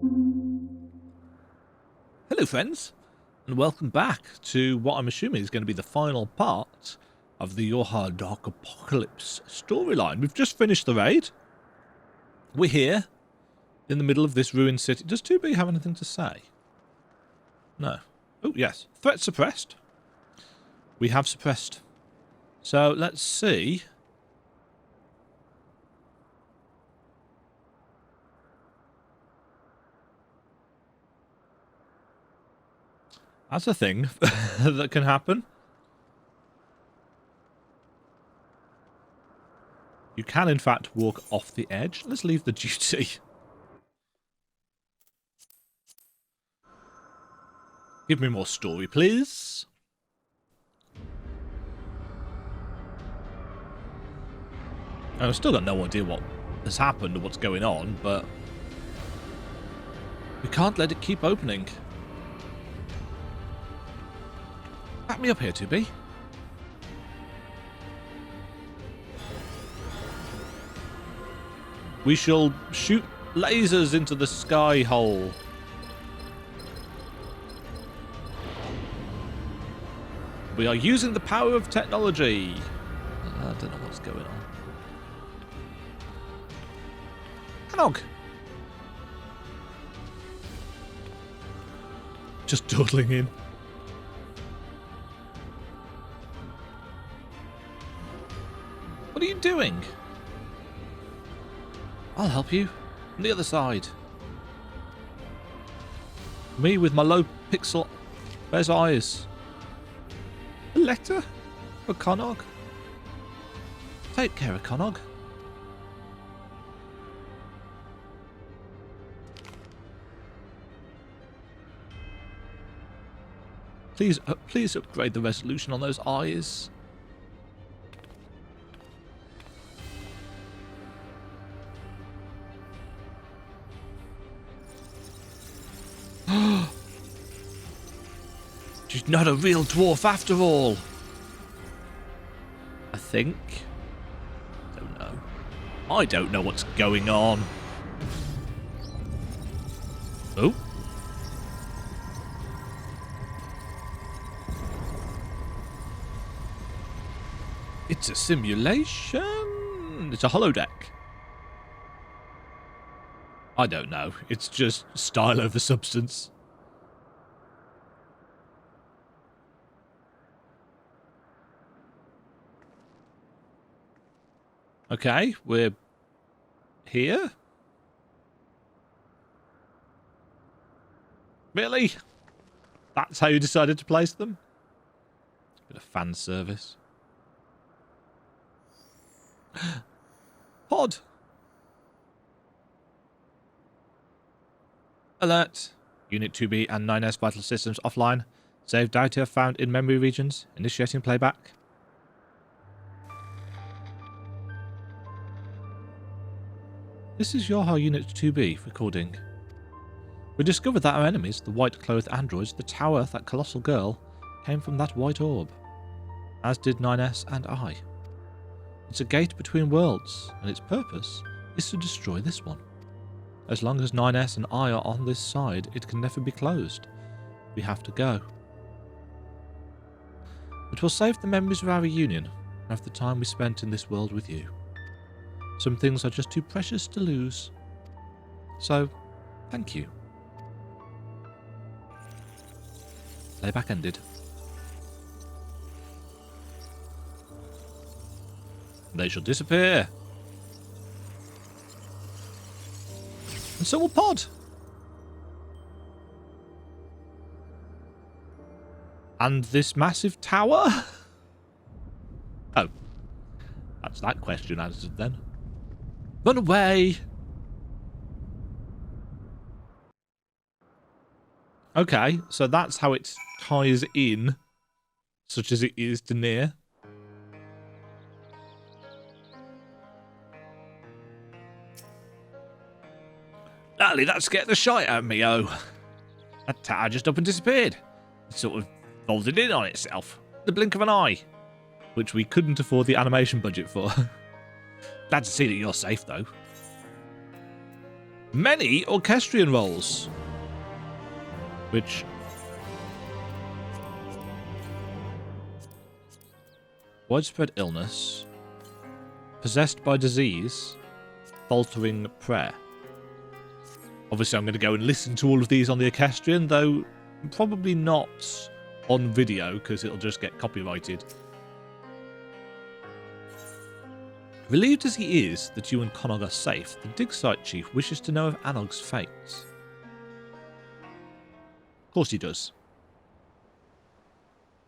Hello friends, and welcome back to what I'm assuming is going to be the final part of the Yoha Dark Apocalypse storyline. We've just finished the raid. We're here, in the middle of this ruined city. Does 2B have anything to say? No. Oh, yes. Threat suppressed. We have suppressed. So, let's see. That's a thing that can happen. You can, in fact, walk off the edge. Let's leave the duty. Give me more story, please. I've still got no idea what has happened or what's going on, but we can't let it keep opening. Back me up here, 2B. We shall shoot lasers into the sky hole. We are using the power of technology. I don't know what's going on. Anog! Just dawdling in. What are you doing? I'll help you. On the other side. Me with my low pixel. Where's eyes? A letter? For Conog? Take care of Conog. Please upgrade the resolution on those eyes. She's not a real dwarf after all. I think. Don't know. I don't know what's going on. Oh. It's a simulation. It's a holodeck. I don't know. It's just style over substance. Okay, we're here? Really? That's how you decided to place them? Bit of fan service. Pod! Alert! Unit 2B and 9S vital systems offline. Saved data found in memory regions. Initiating playback. This is Yoha Unit 2B recording. We discovered that our enemies, the white-clothed androids, the tower, that colossal girl, came from that white orb. As did 9S and I. It's a gate between worlds, and its purpose is to destroy this one. As long as 9S and I are on this side, it can never be closed. We have to go. It will save the memories of our reunion, and of the time we spent in this world with you. Some things are just too precious to lose. So, thank you. Playback ended. They shall disappear. And so will Pod. And this massive tower? Oh. That's that question answered then. Run away! Okay, so that's how it ties in, such as it is to NieR. Early, that scared the shite out of me, oh. That tower just up and disappeared. It sort of folded in on itself. The blink of an eye. Which we couldn't afford the animation budget for. Glad to see that you're safe, though. Many orchestrion roles. Which... widespread illness. Possessed by disease. Faltering prayer. Obviously, I'm going to go and listen to all of these on the orchestrion, though probably not on video, because it'll just get copyrighted. Relieved as he is that you and Connog are safe, the dig site chief wishes to know of Anog's fate. Of course he does.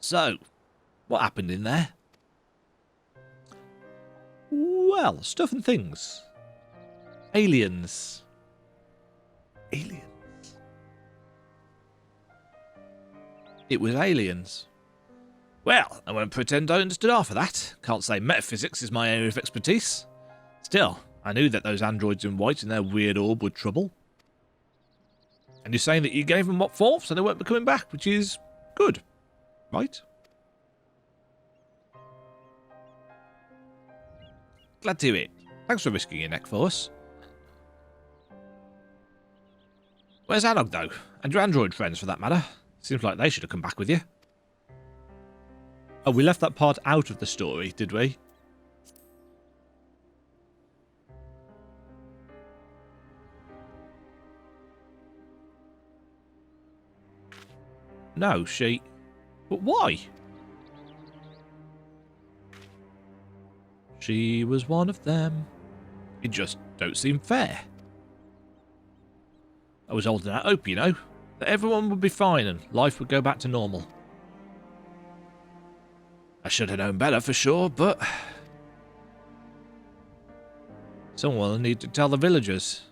So, what happened in there? Well, stuff and things. Aliens. Aliens. It was aliens. Well, I won't pretend I understood half of that. Can't say metaphysics is my area of expertise. Still, I knew that those androids in white and their weird orb were trouble. And you're saying that you gave them what for, so they won't be coming back, which is good, right? Glad to hear it. Thanks for risking your neck for us. Where's Anog, though? And your android friends, for that matter? Seems like they should have come back with you. Oh, we left that part out of the story, did we? No, she... But why? She was one of them. It just don't seem fair. I was holding out hope, you know, that everyone would be fine and life would go back to normal. I should have known better for sure, but... someone will need to tell the villagers.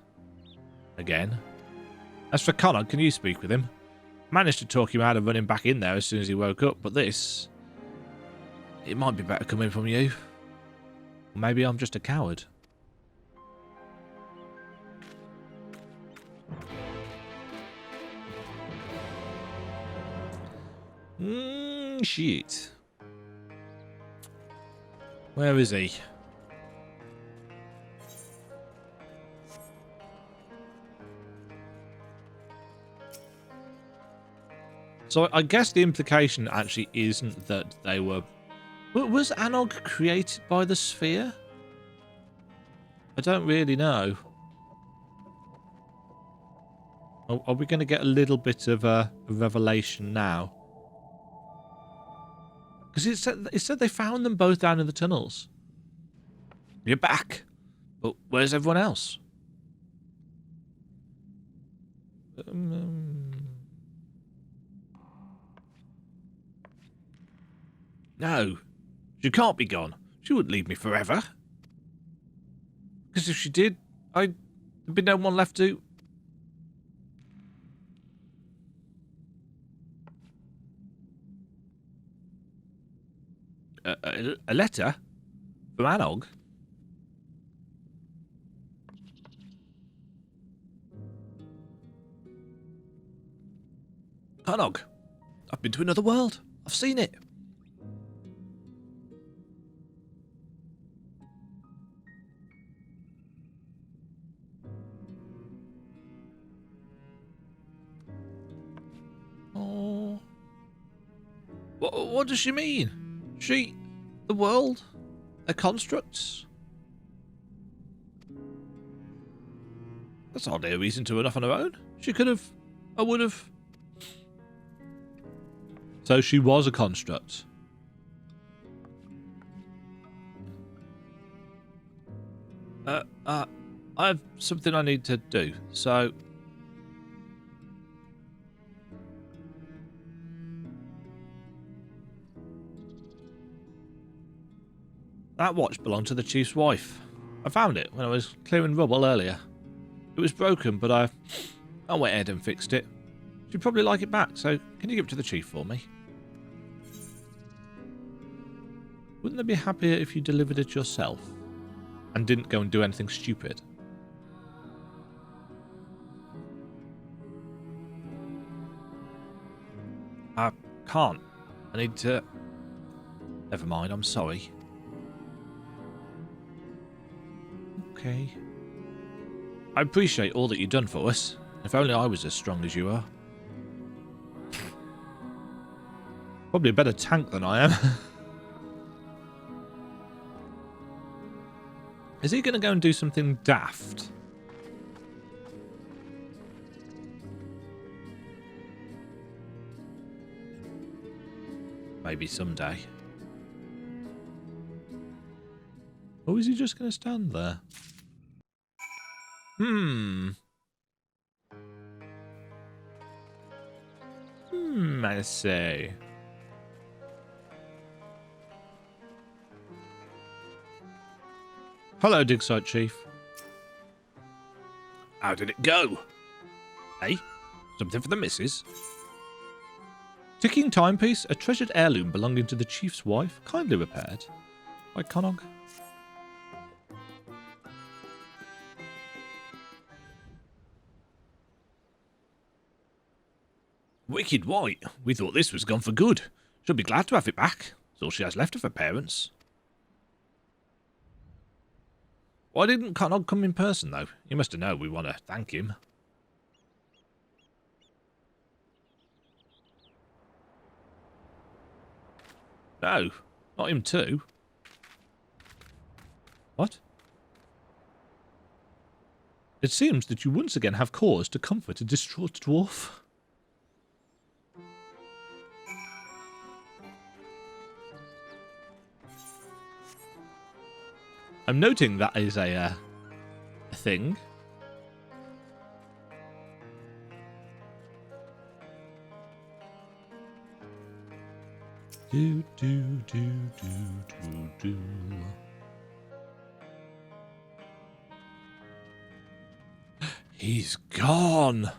Again. As for Connor, can you speak with him? Managed to talk him out of running back in there as soon as he woke up, but this... it might be better coming from you. Or maybe I'm just a coward. Shit. Where is he? So I guess the implication actually isn't that they were... Was Anog created by the sphere? I don't really know. Are we going to get a little bit of a revelation now? Because it said they found them both down in the tunnels. You're back. But where's everyone else? No. She can't be gone. She wouldn't leave me forever. Because if she did, there'd be no one left to... A letter? From Anog? Anog, I've been to another world. I've seen it. Oh. What does she mean? The world? They're constructs? That's hardly a reason to run off on her own. She could have... I would have... So she was a construct. I have something I need to do, so... That watch belonged to the chief's wife. I found it when I was clearing rubble earlier. It was broken, but I went ahead and fixed it. She'd probably like it back, so can you give it to the chief for me? Wouldn't they be happier if you delivered it yourself? And didn't go and do anything stupid? I can't. I need to... Never mind, I'm sorry. Okay. I appreciate all that you've done for us. If only I was as strong as you are. Probably a better tank than I am. Is he going to go and do something daft? Maybe someday. Or is he just going to stand there? I say. Hello, dig site chief. How did it go? Hey, something for the missus? Ticking timepiece, a treasured heirloom belonging to the chief's wife, kindly repaired by Connog. Wicked white. We thought this was gone for good. She'll be glad to have it back. It's all she has left of her parents. Why didn't Connog come in person, though? He must have known we want to thank him. No, not him too. What? It seems that you once again have cause to comfort a distraught dwarf. I'm noting that is a thing. Do do do do do do. He's gone.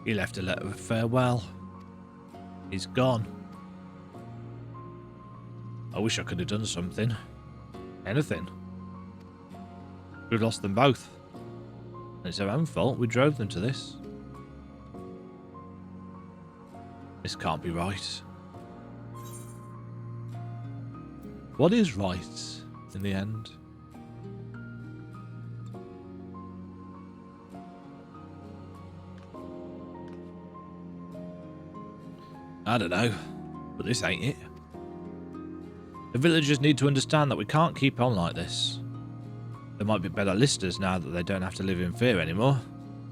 He left a letter of farewell. He's gone. I wish I could have done something. Anything. We've lost them both. And it's our own fault. We drove them to this. This can't be right. What is right in the end? I don't know, but this ain't it. The villagers need to understand that we can't keep on like this. They might be better listeners now that they don't have to live in fear anymore.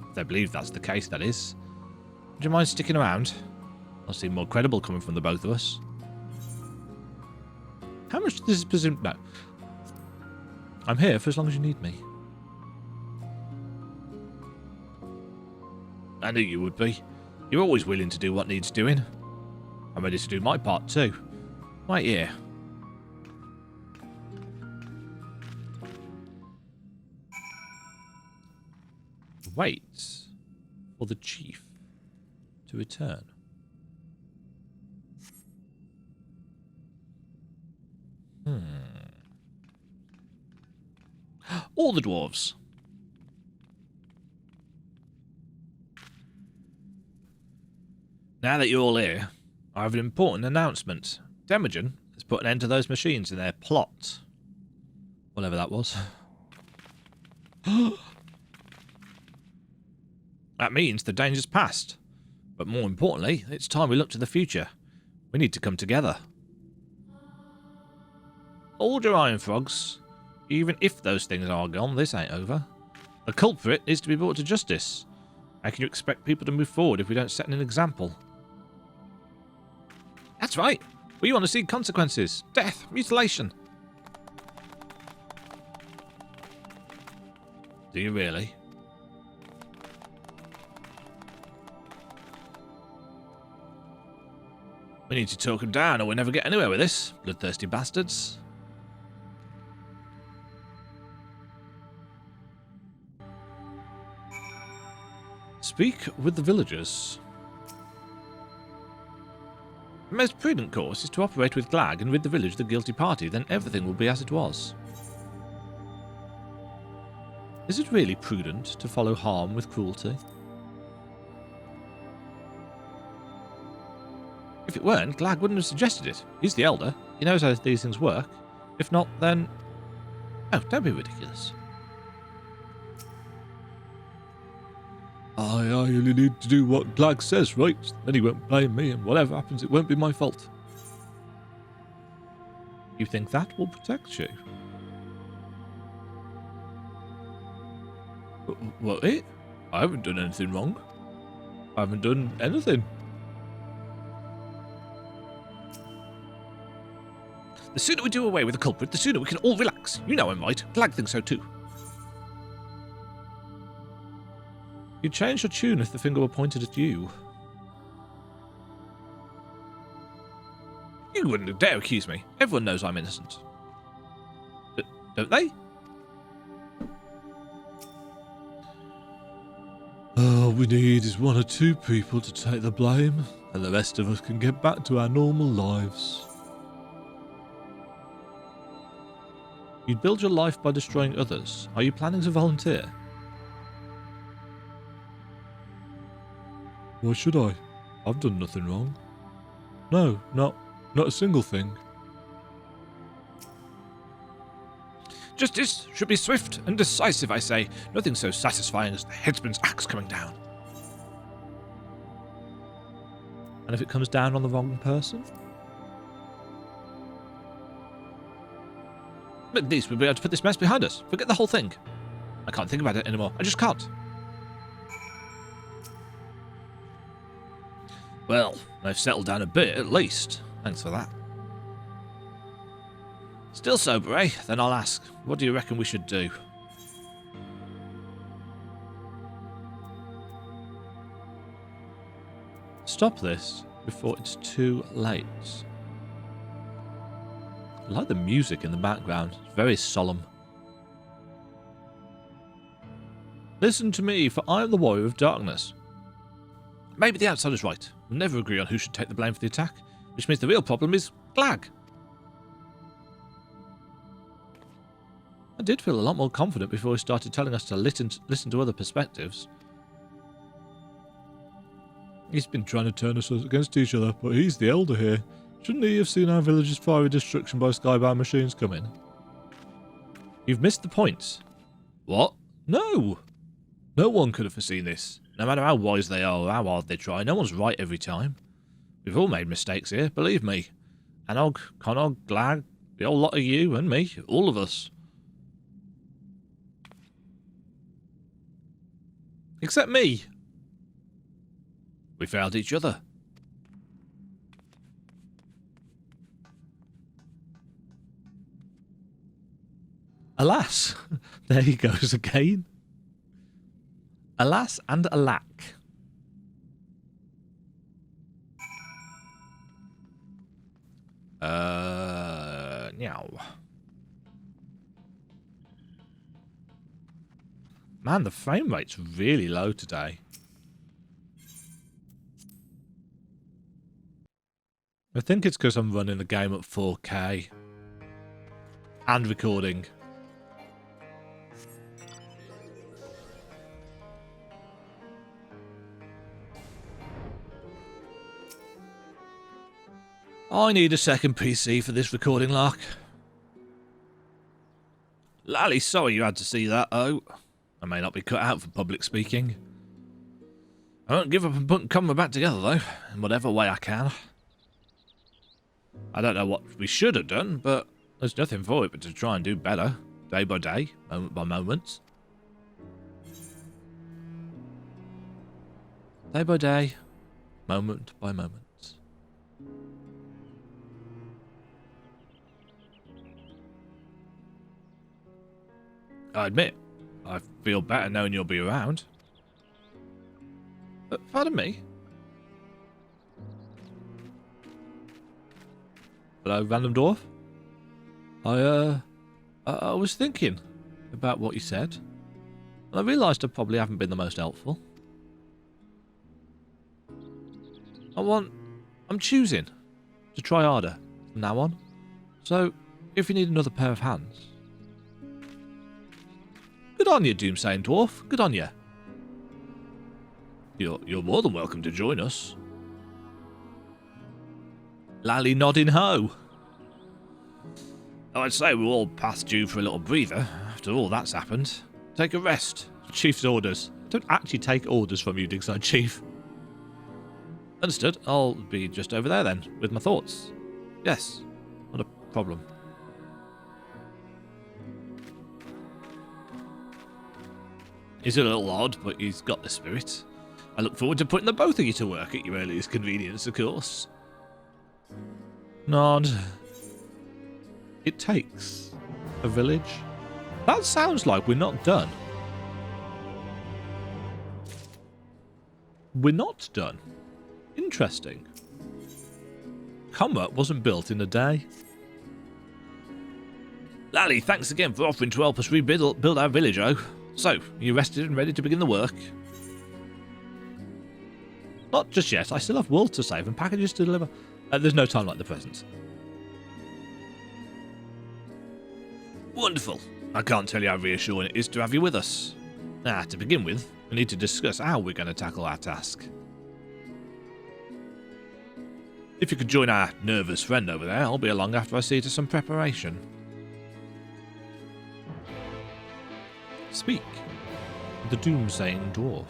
If they believe that's the case, that is. Would you mind sticking around? I'll seem more credible coming from the both of us. How much does this presume? No. I'm here for as long as you need me. I knew you would be. You're always willing to do what needs doing. I'm ready to do my part too. Right here. Wait for the chief to return. All the dwarves. Now that you're all here, I have an important announcement. Demagen has put an end to those machines in their plot. Whatever that was. That means the danger's past. But more importantly, it's time we look to the future. We need to come together. Hold your iron frogs. Even if those things are gone, this ain't over. The culprit is to be brought to justice. How can you expect people to move forward if we don't set an example? That's right. We want to see consequences. Death, mutilation. Do you really? We need to talk them down or we'll never get anywhere with this. Bloodthirsty bastards. Speak with the villagers. The most prudent course is to operate with Glag and rid the village of the guilty party, then everything will be as it was. Is it really prudent to follow harm with cruelty? If it weren't, Glag wouldn't have suggested it. He's the elder. He knows how these things work. If not, then... Oh, don't be ridiculous. I only need to do what Glag says, right? Then he won't blame me, and whatever happens, it won't be my fault. You think that will protect you? What, it? I haven't done anything wrong. I haven't done anything. The sooner we do away with the culprit, the sooner we can all relax. You know I'm right. Glag thinks so too. You'd change your tune if the finger were pointed at you. You wouldn't dare accuse me. Everyone knows I'm innocent. Don't they? All we need is one or two people to take the blame, and the rest of us can get back to our normal lives. You'd build your life by destroying others. Are you planning to volunteer? Why should I? I've done nothing wrong. No, not a single thing. Justice should be swift and decisive, I say. Nothing so satisfying as the headsman's axe coming down. And if it comes down on the wrong person? But at least we'll be able to put this mess behind us. Forget the whole thing. I can't think about it anymore. I just can't. Well, they've settled down a bit, at least. Thanks for that. Still sober, eh? Then I'll ask, what do you reckon we should do? Stop this before it's too late. I like the music in the background. It's very solemn. Listen to me, for I am the warrior of darkness. Maybe the outsider's right. We'll never agree on who should take the blame for the attack, which means the real problem is Glag. I did feel a lot more confident before he started telling us to listen to other perspectives. He's been trying to turn us against each other, but he's the elder here. Shouldn't he have seen our village's fiery destruction by skybound machines coming? You've missed the point. What? No! No one could have foreseen this. No matter how wise they are or how hard they try, no one's right every time. We've all made mistakes here, believe me. Anog, Conog, Glag, the whole lot of you and me, all of us. Except me. We failed each other. Alas, there he goes again. Alas and alack. Meow. Man, the frame rate's really low today. I think it's because I'm running the game at 4K. And recording. I need a second PC for this recording lark. Lally, sorry you had to see that, oh. I may not be cut out for public speaking. I won't give up and put Comma back together, though, in whatever way I can. I don't know what we should have done, but there's nothing for it but to try and do better, day by day, moment by moment. Day by day, moment by moment. I admit, I feel better knowing you'll be around. Pardon me? Hello, random dwarf? I was thinking about what you said. And I realised I probably haven't been the most helpful. I'm choosing to try harder from now on. So, if you need another pair of hands... Good on you, Doomsaying Dwarf. Good on you. You're more than welcome to join us. Lally nodding ho. Oh, I'd say we're all past due for a little breather. After all that's happened. Take a rest. Chief's orders. Don't actually take orders from you, Digside Chief. Understood. I'll be just over there then, with my thoughts. Yes, not a problem. He's a little odd, but he's got the spirit. I look forward to putting the both of you to work at your earliest convenience, of course. Nod. It takes a village. That sounds like we're not done. We're not done. Interesting. Combat wasn't built in a day. Lally, thanks again for offering to help us rebuild our village, oh. So, you rested and ready to begin the work? Not just yet. I still have world to save and packages to deliver. There's no time like the present. Wonderful. I can't tell you how reassuring it is to have you with us. To begin with, we need to discuss how we're going to tackle our task. If you could join our nervous friend over there, I'll be along after I see to some preparation. Speak. The doomsaying dwarf.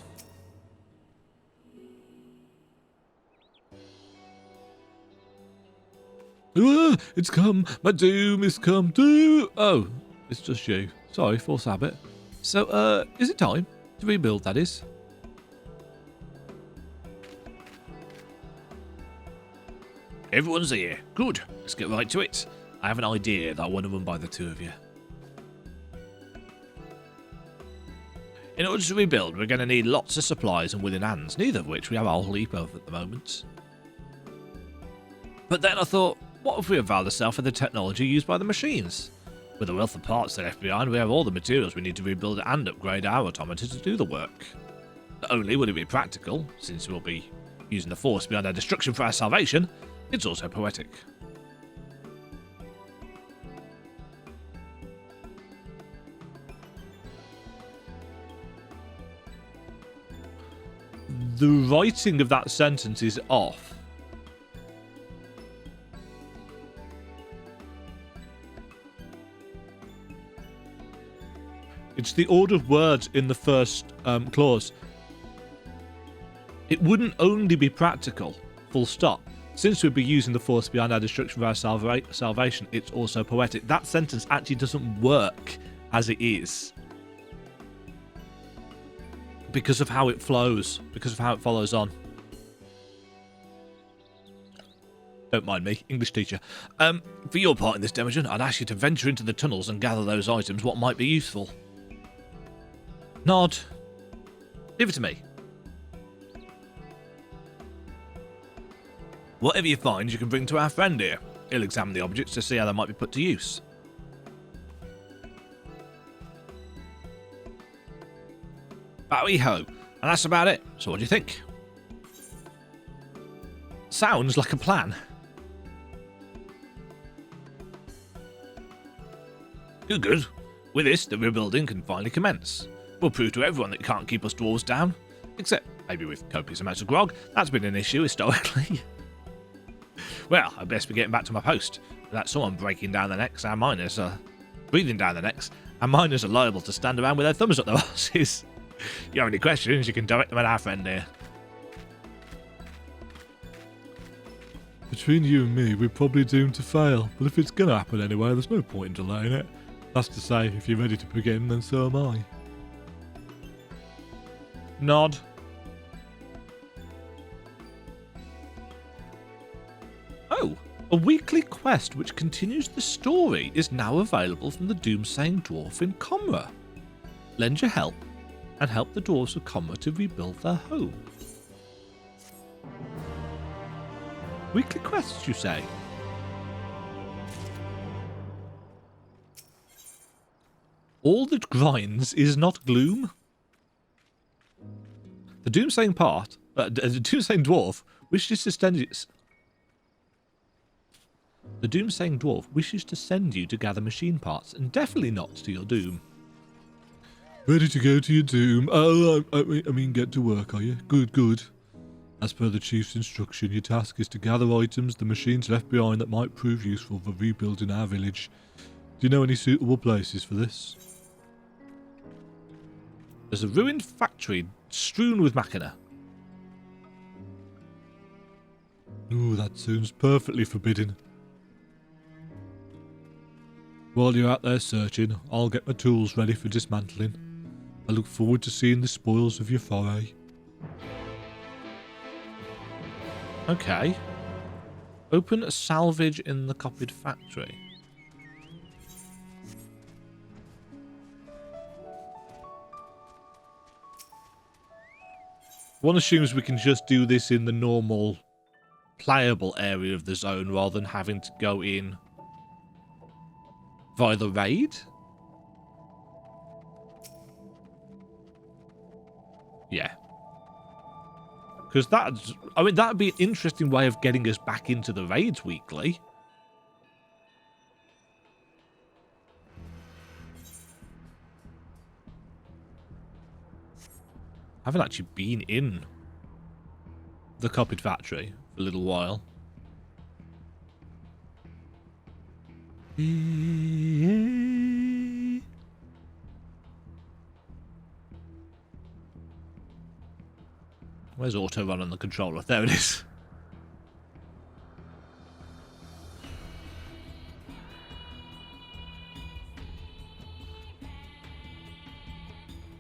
It's come. My doom is come too. Oh, it's just you. Sorry, force habit. So, is it time to rebuild, that is? Everyone's here. Good. Let's get right to it. I have an idea that I want to run by the two of you. In order to rebuild, we're going to need lots of supplies and willing hands, neither of which we have a whole heap of at the moment. But then I thought, what if we avail ourselves of the technology used by the machines? With the wealth of parts they left behind, we have all the materials we need to rebuild and upgrade our automata to do the work. Not only will it be practical, since we'll be using the force beyond our destruction for our salvation, it's also poetic. The writing of that sentence is off. It's the order of words in the first clause. It wouldn't only be practical, full stop. Since we'd be using the force behind our destruction of our salvation, it's also poetic. That sentence actually doesn't work as it is. Because of how it flows, because of how it follows on. Don't mind me, English teacher. For your part in this demolition, I'd ask you to venture into the tunnels and gather those items, what might be useful. Nod. Leave it to me. Whatever you find, you can bring to our friend here. He'll examine the objects to see how they might be put to use. Bowie-ho. And that's about it. So what do you think? Sounds like a plan. Good. With this, the rebuilding can finally commence. We'll prove to everyone that you can't keep us dwarves down. Except maybe with copious amounts of grog. That's been an issue historically. Well, I'd best be getting back to my post. Without someone breaking down their necks, our miners are... breathing down their necks. Our miners are liable to stand around with their thumbs up their asses. If you have any questions, you can direct them at our friend here. Between you and me, we're probably doomed to fail. But if it's going to happen anyway, there's no point in delaying it. That's to say, if you're ready to begin, then so am I. Nod. Oh, a weekly quest which continues the story is now available from the doomsaying dwarf in Comra. Lend your help and help the dwarves of Comra to rebuild their home. Weekly quests, you say? All that grinds is not gloom. The doomsaying the doomsaying dwarf wishes to send you. The doomsaying dwarf wishes to send you to gather machine parts, and definitely not to your doom. Ready to go to your doom? Oh, I mean, get to work, are you? Good. As per the chief's instruction, your task is to gather items the machines left behind that might prove useful for rebuilding our village. Do you know any suitable places for this? There's a ruined factory strewn with machina. Ooh, that sounds perfectly forbidding. While you're out there searching, I'll get my tools ready for dismantling. I look forward to seeing the spoils of your foray. Okay. Open a salvage in the copied factory. One assumes we can just do this in the normal playable area of the zone rather than having to go in via the raid. Yeah. Because that's, I mean, that'd be an interesting way of getting us back into the raids weekly. I haven't actually been in the copied factory for a little while. Where's auto run on the controller? There it is.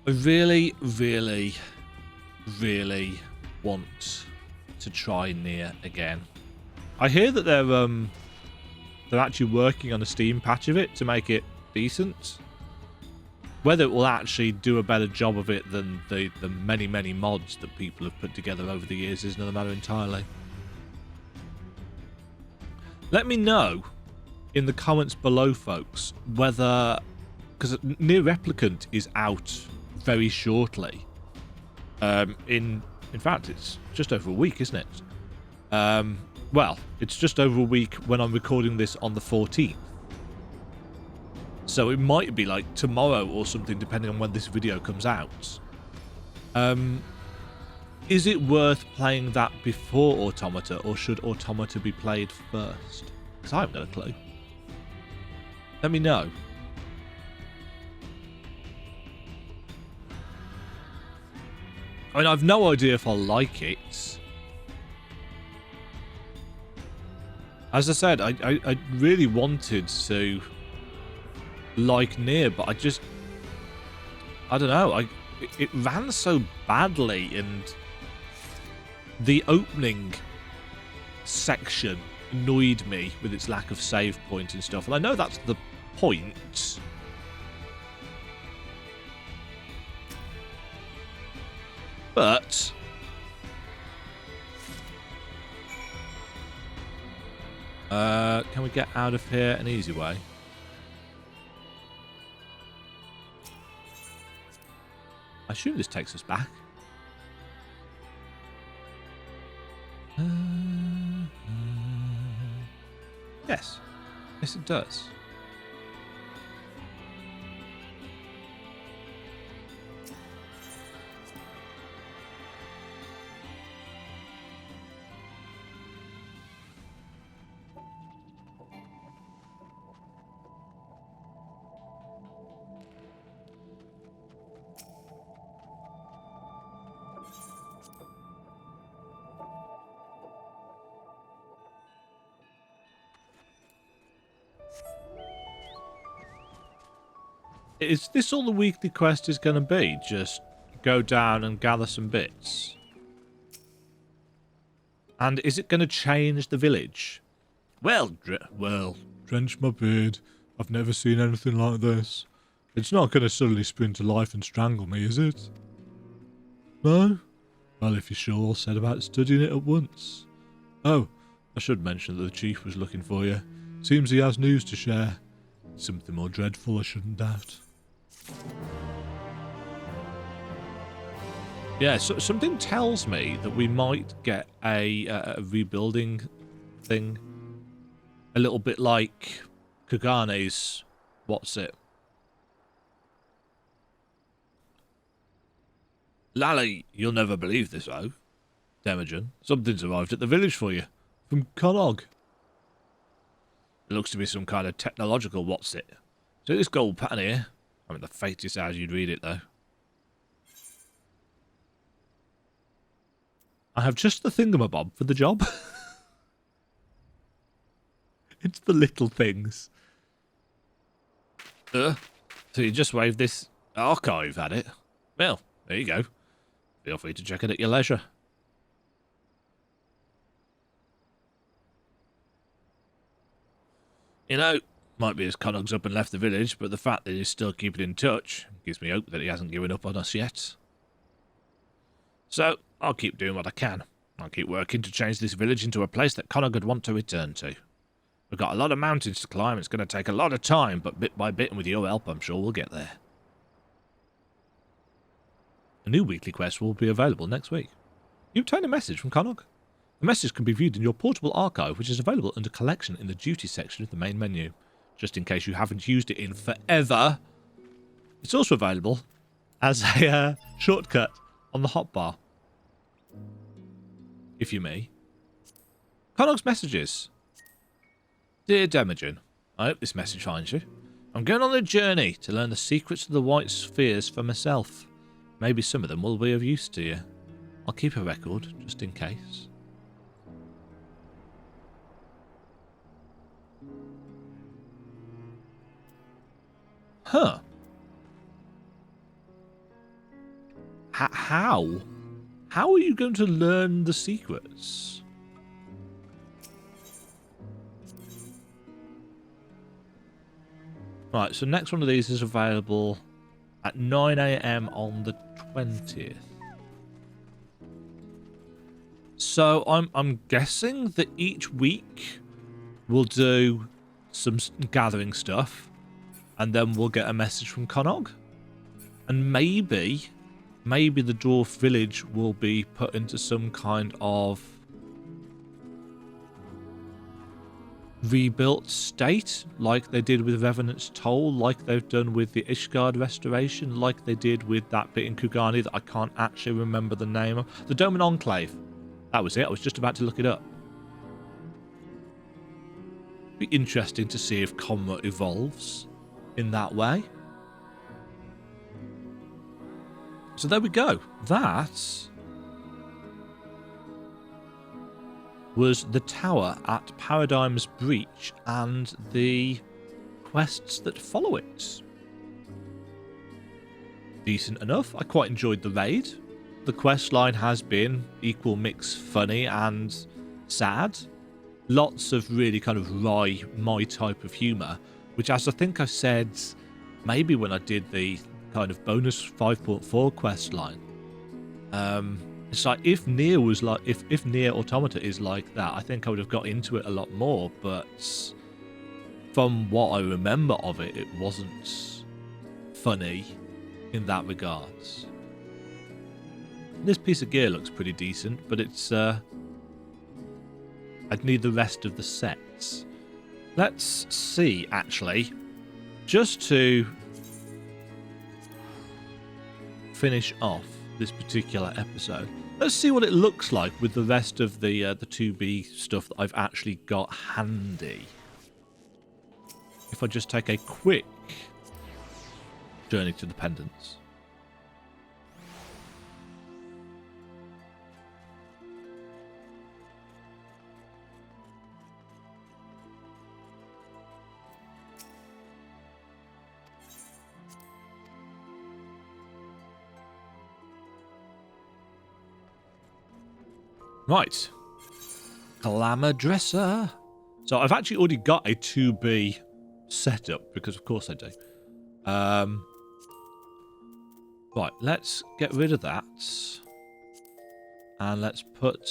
I really, really, really want to try NieR again. I hear that they're actually working on a Steam patch of it to make it decent. Whether it will actually do a better job of it than the many, many mods that people have put together over the years is another matter entirely. Let me know in the comments below, folks, whether... because NieR Replicant is out very shortly. In fact, it's just over a week, isn't it? Well, it's just over a week when I'm recording this on the 14th. So it might be like tomorrow or something, depending on when this video comes out. Is it worth playing that before Automata, or should Automata be played first? Because I haven't got a clue. Let me know. I mean, I've no idea if I'll like it. As I said, I really wanted to like NieR, but I don't know. It ran so badly, and the opening section annoyed me with its lack of save point and stuff. And I know that's the point. But can we get out of here an easy way? I assume this takes us back. Yes. Yes, it does. Is this all the weekly quest is going to be? Just go down and gather some bits? And is it going to change the village? Well, Drench my beard. I've never seen anything like this. It's not going to suddenly spring to life and strangle me, is it? No? Well, if you're sure, set about studying it at once. Oh, I should mention that the chief was looking for you. Seems he has news to share. Something more dreadful, I shouldn't doubt. Yeah, so something tells me that we might get a rebuilding thing. A little bit like Kagane's... what's it? Lally, you'll never believe this, though. Demagen, something's arrived at the village for you. From Connaught. It looks to be some kind of technological what's it. So this gold pattern here. I mean, the faintest as you'd read it, though. I have just the thingamabob for the job. It's the little things. So you just wave this archive at it. Well, there you go. Feel free to check it at your leisure. You know, might be as Connaught's up and left the village, but the fact that he's still keeping in touch gives me hope that he hasn't given up on us yet. So, I'll keep doing what I can. I'll keep working to change this village into a place that Connaught would want to return to. We've got a lot of mountains to climb, it's going to take a lot of time, but bit by bit and with your help, I'm sure we'll get there. A new weekly quest will be available next week. You obtain a message from Connaught. The message can be viewed in your portable archive, which is available under Collection in the Duties section of the main menu, just in case you haven't used it in forever. It's also available as a shortcut on the hotbar. If you may. Connaught's messages. Dear Demagen, I hope this message finds you. I'm going on a journey to learn the secrets of the White Spheres for myself. Maybe some of them will be of use to you. I'll keep a record, just in case. Huh. How? How are you going to learn the secrets? Right, so next one of these is available at 9 AM on the 20th. So I'm guessing that each week we'll do some gathering stuff, and then we'll get a message from Connaught, and maybe the dwarf village will be put into some kind of rebuilt state, like they did with Revenant's Toll, like they've done with the Ishgard restoration, like they did with that bit in Kugani that I can't actually remember the name of. The Doman Enclave. That was it. I was just about to look it up. Be interesting to see if Comra evolves in that way. So there we go. That was the tower at Paradigm's Breach and the quests that follow it. Decent enough. I quite enjoyed the raid. The quest line has been equal mix funny and sad. Lots of really kind of wry, my type of humour, which, as I think I said maybe when I did the kind of bonus 5.4 quest line, it's like if NieR was like if NieR Automata is like that, I think I would have got into it a lot more, but from what I remember of it, it wasn't funny in that regards. This piece of gear looks pretty decent, but it's I'd need the rest of the sets. Let's see, actually, just to finish off this particular episode, let's see what it looks like with the rest of the 2B stuff that I've actually got handy. If I just take a quick journey to the pendants. Right. Glamour dresser. So I've actually already got a 2B setup, because of course I do. Right, let's get rid of that. And let's put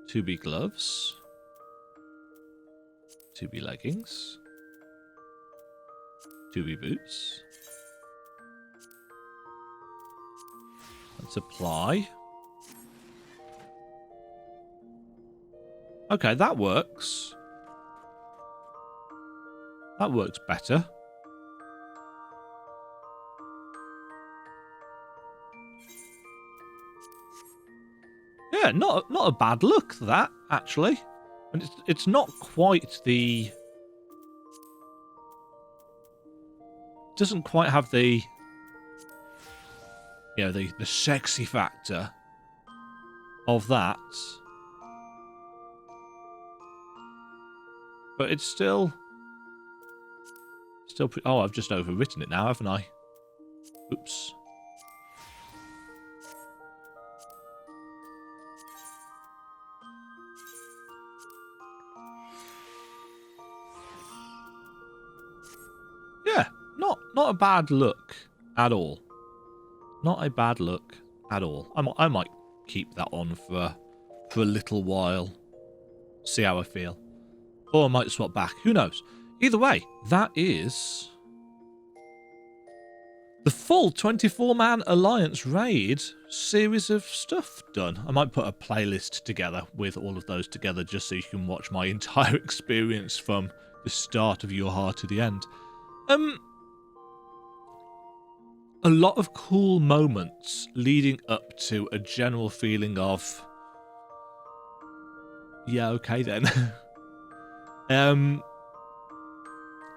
2B gloves. 2B leggings. 2B boots. Let's apply. Okay, that works. That works better. Yeah, not a bad look, that, actually. And it's not quite the... doesn't quite have the... you know, the sexy factor of that. But it's still... oh, I've just overwritten it now, haven't I? Oops. Yeah, not a bad look at all. Not a bad look at all. I might keep that on for a little while. See how I feel. Or I might swap back. Who knows? Either way, that is the full 24-man Alliance raid series of stuff done. I might put a playlist together with all of those together just so you can watch my entire experience from the start of Your Heart to the end. A lot of cool moments leading up to a general feeling of, yeah, okay then.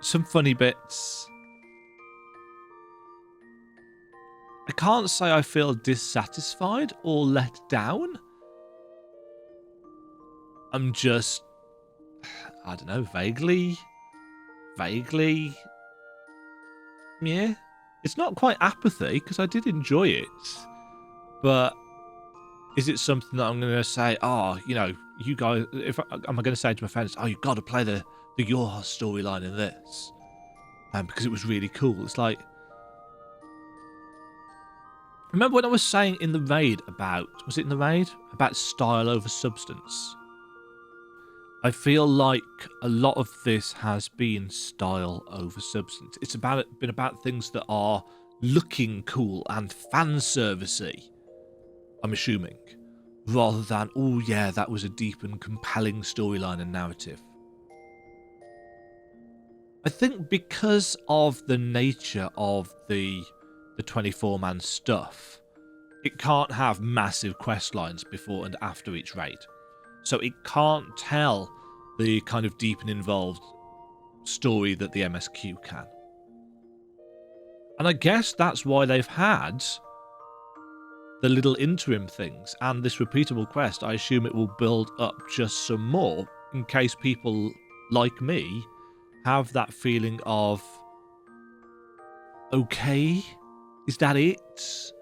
Some funny bits. I can't say I feel dissatisfied or let down. I'm just, I don't know, vaguely, yeah. It's not quite apathy, because I did enjoy it. But is it something that I'm going to say, oh, you know, you guys, am I going to say to my friends, oh, you've got to play the Your Heart storyline in this? Because it was really cool. It's like, remember when I was saying in the raid about, was it in the raid? About style over substance. I feel like a lot of this has been style over substance. It's been about things that are looking cool and fan servicey, I'm assuming, rather than, oh yeah, that was a deep and compelling storyline and narrative. I think because of the nature of the 24-man stuff, it can't have massive quest lines before and after each raid. So it can't tell the kind of deep and involved story that the MSQ can. And I guess that's why they've had the little interim things and this repeatable quest. I assume it will build up just some more in case people like me have that feeling of, okay, is that it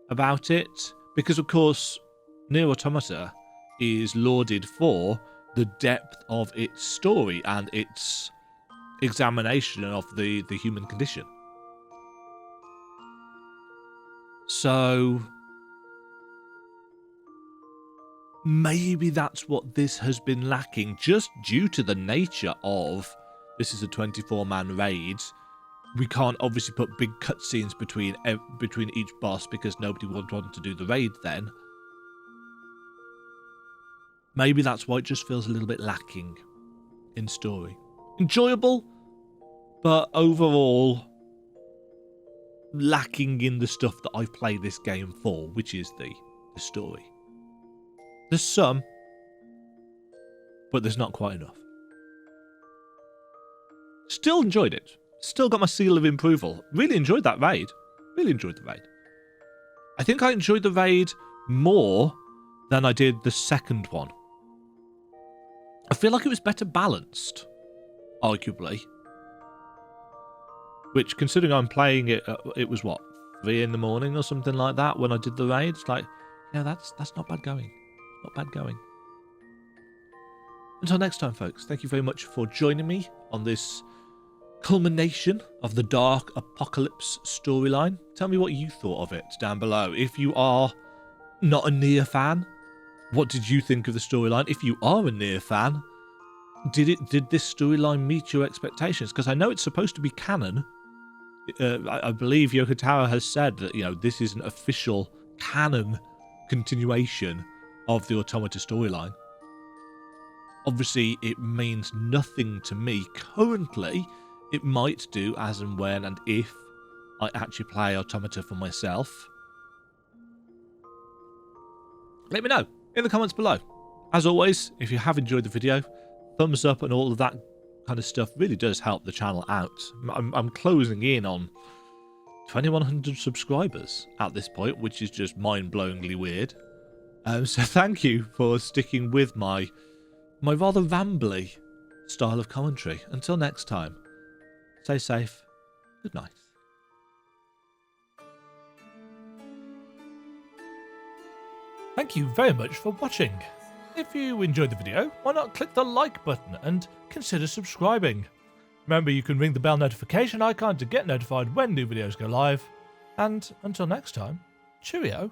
about it? Because of course, NieR Automata is lauded for the depth of its story and its examination of the human condition. So maybe that's what this has been lacking, just due to the nature of this is a 24-man raid. We can't obviously put big cutscenes between each boss because nobody would want to do the raid then. Maybe that's why it just feels a little bit lacking in story. Enjoyable, but overall lacking in the stuff that I've played this game for, which is the story. There's some, but there's not quite enough. Still enjoyed it. Still got my seal of approval. Really enjoyed that raid. Really enjoyed the raid. I think I enjoyed the raid more than I did the second one. I feel like it was better balanced, arguably. Which, considering I'm playing it, it was what, 3 in the morning or something like that when I did the raid. It's like, yeah, that's not bad going. Not bad going. Until next time, folks, thank you very much for joining me on this culmination of the Dark Apocalypse storyline. Tell me what you thought of it down below. If you are not a NieR fan, what did you think of the storyline? If you are a NieR fan, did this storyline meet your expectations? Because I know it's supposed to be canon. I believe Yoko Taro has said that, you know, this is an official canon continuation of the Automata storyline. Obviously, it means nothing to me currently. It might do as and when and if I actually play Automata for myself. Let me know in the comments below. As always, if you have enjoyed the video, thumbs up and all of that kind of stuff really does help the channel out. I'm closing in on 2100 subscribers at this point, which is just mind-blowingly weird. So thank you for sticking with my rather rambly style of commentary. Until next time, stay safe. Good night. Thank you very much for watching. If you enjoyed the video, why not click the like button and consider subscribing. Remember, you can ring the bell notification icon to get notified when new videos go live. And until next time, cheerio.